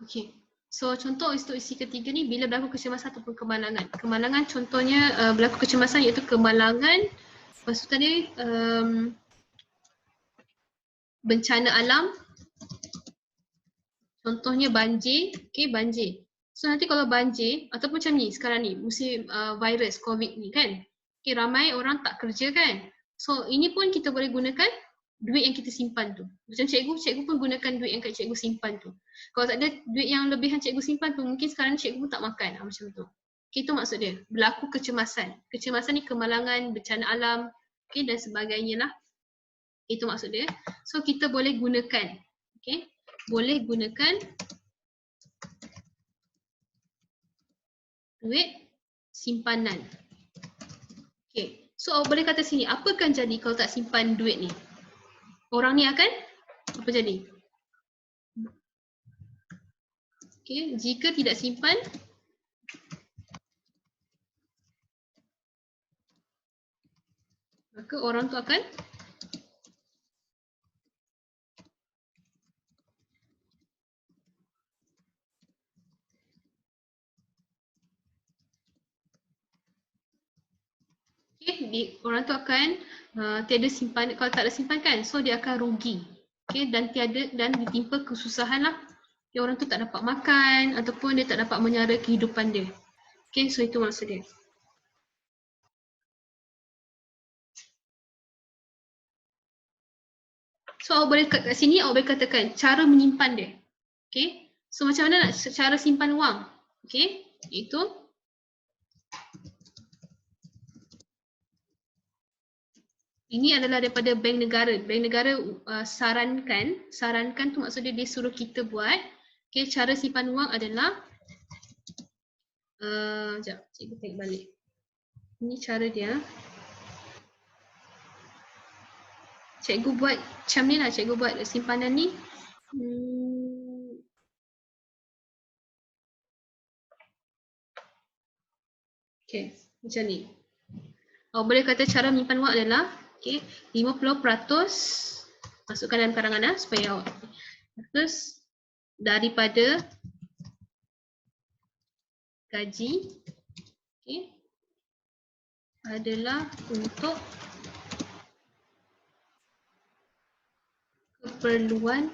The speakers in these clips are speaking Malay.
Okey. So contoh instruksi ketiga ni bila berlaku kecemasan ataupun kemalangan. Kemalangan contohnya berlaku kecemasan iaitu kemalangan. Lepas tu tadi bencana alam. Contohnya banjir, okey banjir. So nanti kalau banjir ataupun macam ni sekarang ni musim virus COVID ni kan. Okey ramai orang tak kerja kan. So ini pun kita boleh gunakan duit yang kita simpan tu. Macam cikgu pun gunakan duit yang cikgu simpan tu. Kalau tak ada duit yang lebihan cikgu simpan tu, mungkin sekarang cikgu pun tak makan macam tu. Okay, itu maksud dia. Berlaku kecemasan. Kecemasan ni kemalangan, bencana alam, okay, dan sebagainya lah. Itu maksud dia. So kita boleh gunakan. Okay. Boleh gunakan duit simpanan. Okay. So boleh kata sini, apa akan jadi kalau tak simpan duit ni? Orang ni akan apa jadi? Okay. Jika tidak simpan, maka orang tu akan orang tu akan tiada simpan, kalau tak ada simpan kan, so dia akan rugi. Okay, dan ditimpa kesusahan lah. Okay, orang tu tak dapat makan ataupun dia tak dapat menyara kehidupan dia. Okay, so itu maksud dia. So awak boleh kat sini awak boleh katakan cara menyimpan dia. Okay, so macam mana nak cara simpan wang? Okay, itu ini adalah daripada Bank Negara. Bank Negara sarankan tu maksudnya dia suruh kita buat. Okay, cara simpan wang adalah sekejap, cikgu tengok balik. Ini cara dia. Cikgu buat macam ni lah, cikgu buat simpanan ni. Okay, macam ni. Boleh kata cara menyimpan wang adalah okay, 50% masukkan dalam karangan supaya awak terus daripada gaji okay, adalah untuk keperluan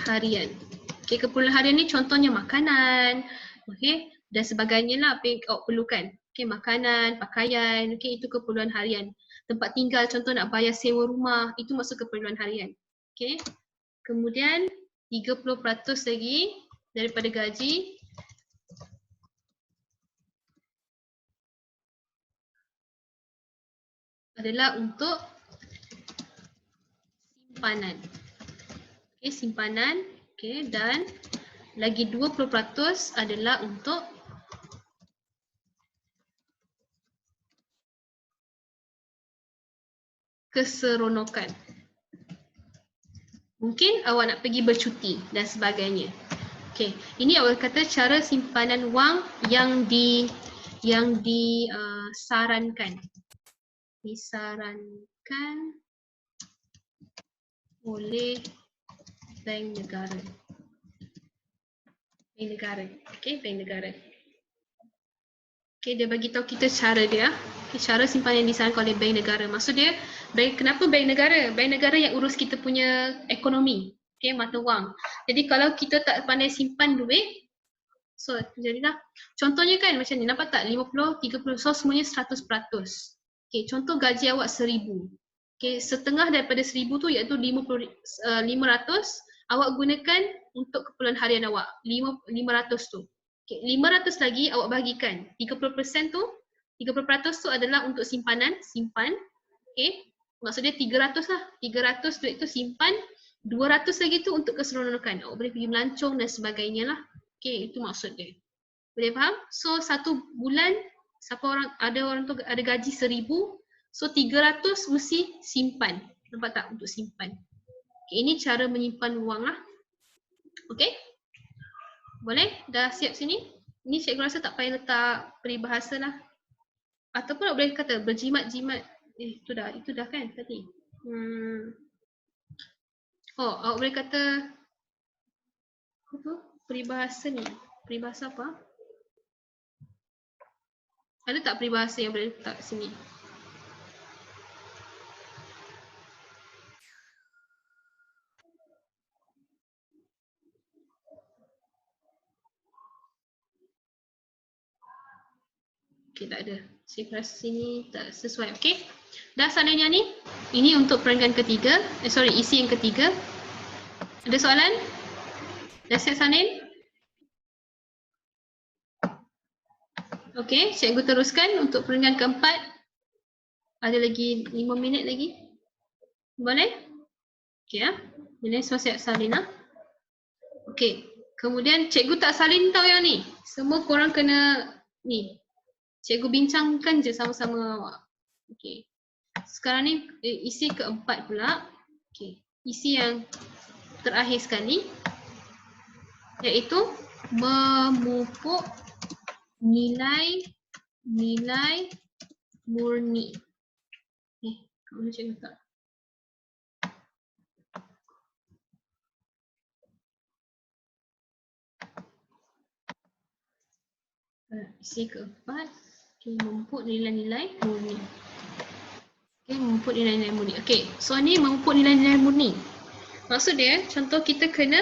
harian. Okay, keperluan harian ni contohnya makanan, okay, dan sebagainya lah apa yang awak perlukan. Okay, makanan, pakaian, okay, itu keperluan harian. Tempat tinggal, contoh nak bayar sewa rumah, itu masuk keperluan harian. Okay. Kemudian 30% lagi daripada gaji adalah untuk simpanan. Okay, simpanan, okay, dan lagi 20% adalah untuk keseronokan. Mungkin awak nak pergi bercuti dan sebagainya. Okay, ini awak kata cara simpanan wang yang disarankan. Disarankan oleh Bank Negara. Bank Negara. Okay, Bank Negara. Okay, dia bagi tahu kita cara dia. Okay, cara simpanan yang disarankan oleh Bank Negara. Maksud dia, kenapa Bank Negara? Bank Negara yang urus kita punya ekonomi. Okay, mata wang. Jadi kalau kita tak pandai simpan duit, so jadilah. Contohnya kan macam ni, nampak tak? 50, 30, so semuanya 100%. Okay, contoh gaji awak 1000. Okay, setengah daripada 1000 tu iaitu 500, awak gunakan untuk keperluan harian awak. 500 tu. Okay, 500 lagi awak bahagikan. 30% tu, 30% tu adalah untuk simpanan, simpan. Okay, maksudnya 300 lah. 300 duit tu simpan. 200 lagi tu untuk keseronokan. Awak boleh pergi melancong dan sebagainya lah. Okay, itu maksud dia. Boleh faham? So, satu bulan, ada orang tu ada gaji 1000, so 300 mesti simpan. Nampak tak? Untuk simpan. Okay, ini cara menyimpan wang lah. Okay? Boleh? Dah siap sini? Ini cikgu rasa tak payah letak peribahasa lah. Ataupun boleh kata berjimat-jimat. Itu dah kan tadi. Oh, awak boleh kata Apa? Peribahasa ni. Peribahasa apa? Ada tak peribahasa yang boleh letak sini? Okey, tak ada. Saya rasa sini tak sesuai. Okey. Dah Sananya ni? Ini untuk perenggan ketiga. Isi yang ketiga. Ada soalan? Dah siap Sanin? Okey, cikgu teruskan untuk perenggan keempat. Ada lagi 5 minit lagi. Boleh? Okey ya. Ini semua siap salin lah. Okey. Kemudian cikgu tak salin tau yang ni. Semua korang kena ni. Cikgu bincangkan je sama-sama awak. Okey. Sekarang ni isi keempat pula. Okey. Isi yang terakhir sekali iaitu memupuk nilai murni. Kat mana cikgu tak? Isi keempat. Okay, memupuk nilai-nilai murni. Okay, memupuk nilai-nilai murni. Okay, so ni memupuk nilai-nilai murni. Maksud dia, contoh kita kena,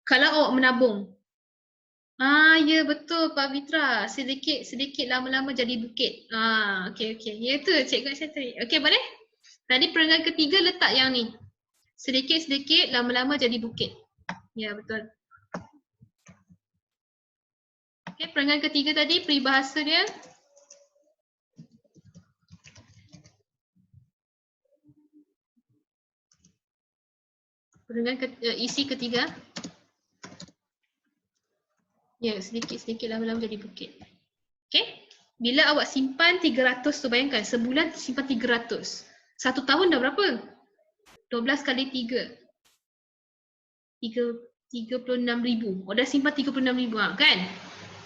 kalau awak menabung. Ya betul Pak Fitra. Sedikit lama-lama jadi bukit. Okey. Ya tu cikgu saya tadi. Okey, boleh? Tadi perenggan ketiga letak yang ni. Sedikit lama-lama jadi bukit. Ya betul. Okey, perenggan ketiga tadi peribahasa dia. Perenggan isi ketiga. Ya, sedikit lama-lama jadi bukit. Okey? Bila awak simpan 300 tu, bayangkan sebulan simpan 300. 1 tahun dah berapa? 12 kali 3. 36,000. Dah simpan 36,000 kan?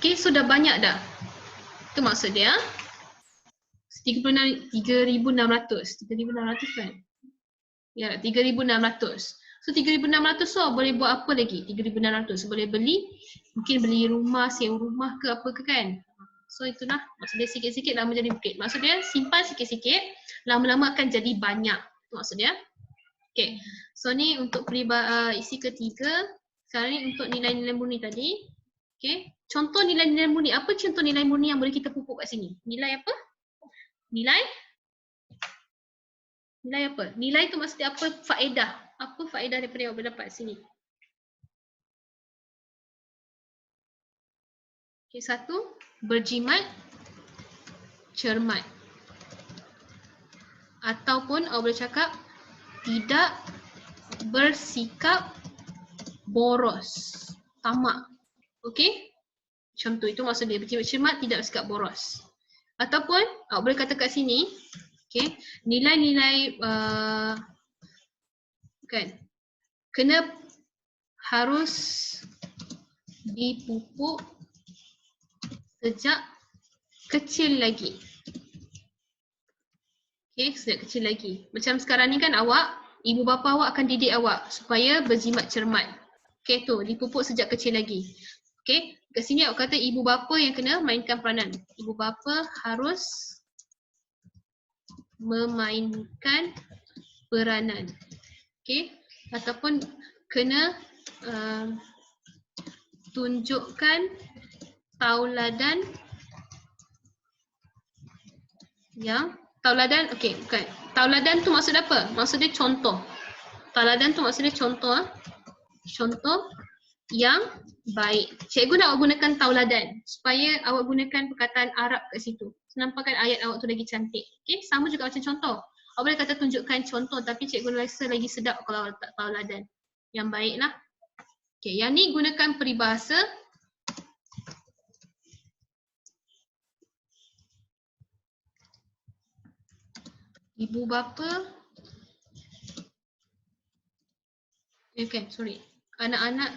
Okey, so dah banyak dah. Itu maksud dia. 3,600 kan? Ya, 3,600. So 3,600 so boleh buat apa lagi? 3,600 boleh beli, mungkin beli rumah, sewa rumah ke apa ke kan? So itulah maksud dia, sikit-sikit lama jadi bukit. Maksud dia simpan sikit-sikit, lama-lama akan jadi banyak. Itu maksud dia. Okay, so ni untuk isi ketiga. Sekarang ni untuk nilai-nilai murni tadi. Okay, contoh nilai-nilai murni. Apa contoh nilai murni yang boleh kita pupuk kat sini? Nilai apa? Nilai apa? Nilai tu maksudnya apa faedah? Apa faedah daripada yang awak dapat sini? Okay, satu, berjimat, cermat. Ataupun awak boleh cakap tidak bersikap boros, tamak. Okey? Contoh itu maksud dia, berjimat cermat, tidak bersikap boros. Ataupun awak boleh kata kat sini, okey, nilai-nilai kan, kena harus dipupuk sejak kecil lagi. Okay, sejak kecil lagi. Macam sekarang ni kan awak, ibu bapa awak akan didik awak supaya berjimat cermat. Okay, tu dipupuk sejak kecil lagi. Okay, kat sini awak kata ibu bapa yang kena mainkan peranan. Ibu bapa harus memainkan peranan. Okay, ataupun kena tunjukkan tauladan yang tauladan, okey, bukan. Tauladan tu maksud apa? Maksud dia contoh. Tauladan tu maksud dia contoh. Contoh yang baik. Cikgu nak awak gunakan tauladan supaya awak gunakan perkataan Arab kat situ. Nampakkan ayat awak tu lagi cantik. Okey, sama juga macam contoh. Awak boleh kata tunjukkan contoh, tapi cikgu rasa lagi sedap kalau awak letak tauladan. Yang baiklah. Okey, yang ni gunakan peribahasa. Ibu bapa, okay, sorry. Anak-anak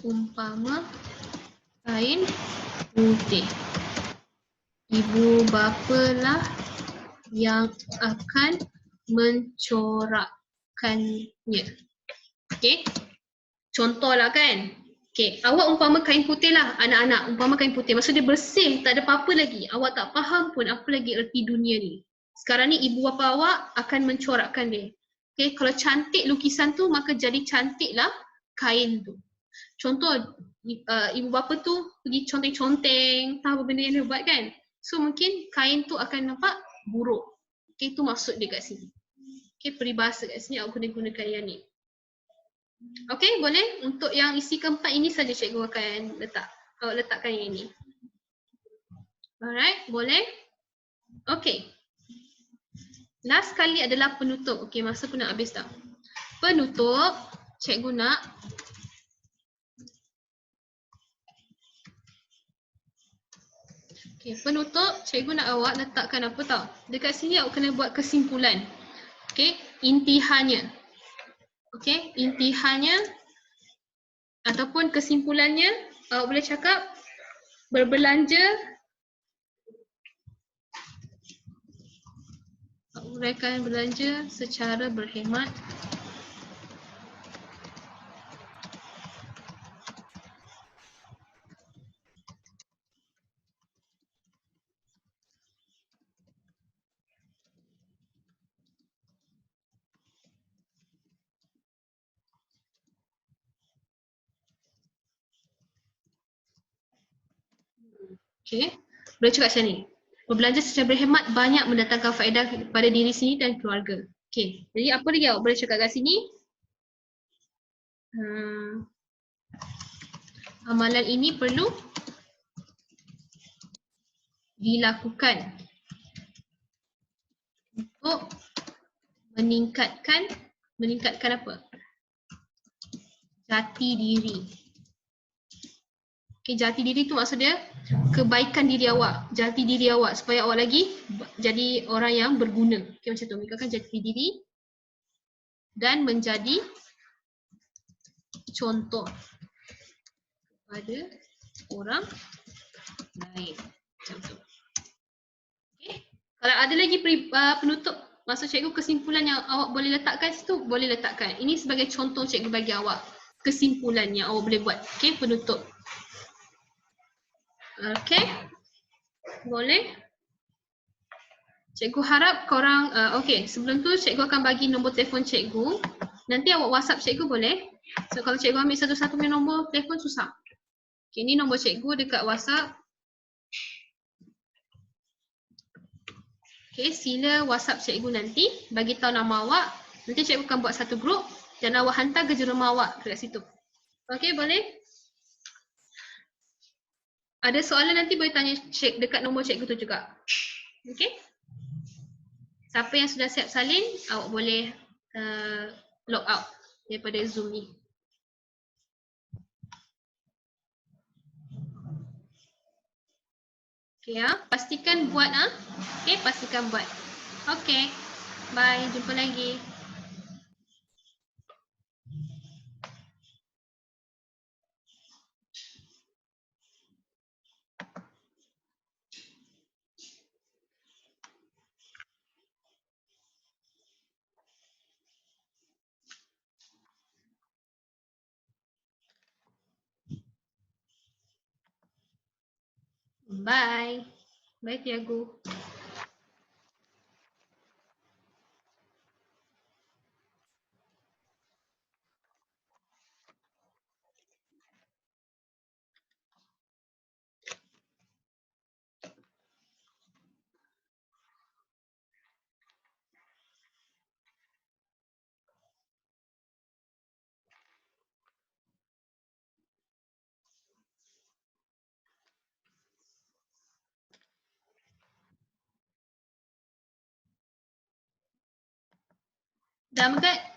umpama kain putih. Ibu bapa lah yang akan mencorakkannya. Okey. Contohlah kan. Okey, awak umpama kain putih lah, anak-anak umpama kain putih. Maksud dia bersih, tak ada apa-apa lagi. Awak tak faham pun apa lagi erti dunia ni. Sekarang ni ibu bapa awak akan mencorakkan dia. Okey, kalau cantik lukisan tu, maka jadi cantiklah kain tu. Contoh, ibu bapa tu pergi conteng-conteng, tahu apa benda yang dia buat kan. So mungkin kain tu akan nampak buruk. Okey, tu maksud dia kat sini. Okey, peribahasa kat sini awak kena gunakan yang ni. Okey, boleh? Untuk yang isi keempat ini saja cikgu akan letakkan yang ini. Alright, boleh? Okey. Last kali adalah penutup. Okey, masa pun nak habis dah. Penutup, cikgu nak penutup, cikgu nak awak letakkan apa tau? Dekat sini awak kena buat kesimpulan. Okey, intihannya. Okey, intihannya ataupun kesimpulannya, awak boleh cakap berbelanja uraikan belanja secara berhemat. Okey, boleh cakap macam ni. Berbelanja secara berhemat banyak mendatangkan faedah kepada diri sendiri dan keluarga. Okey, jadi apa lagi awak boleh cakap kat sini? Amalan ini perlu dilakukan untuk meningkatkan apa? Jati diri. Okey, jati diri tu maksud dia kebaikan diri awak, jati diri awak supaya awak lagi jadi orang yang berguna. Okey, macam tu, meningkatkan jati diri dan menjadi contoh kepada orang lain. Macam tu. Okay. Kalau ada lagi penutup, maksud cikgu kesimpulan yang awak boleh letakkan situ, boleh letakkan. Ini sebagai contoh cikgu bagi awak. Kesimpulan yang awak boleh buat. Okay, penutup. Okay. Boleh? Cikgu harap korang, okay, sebelum tu cikgu akan bagi nombor telefon cikgu. Nanti awak WhatsApp cikgu boleh? So kalau cikgu ambil satu-satu punya nombor telefon susah. Okay, ni nombor cikgu dekat WhatsApp. Okay, sila WhatsApp cikgu nanti, bagi tahu nama awak. Nanti cikgu akan buat satu grup dan awak hantar ke rumah awak dekat situ. Okay, boleh? Ada soalan nanti boleh tanya cik dekat nombor cikgu tu juga. Okay? Siapa yang sudah siap salin, awak boleh log out daripada Zoom ni. Okay ya, pastikan buat Okay, pastikan buat. Okay, bye, jumpa lagi. Bye. Bye, Tiago. Dah, Megat?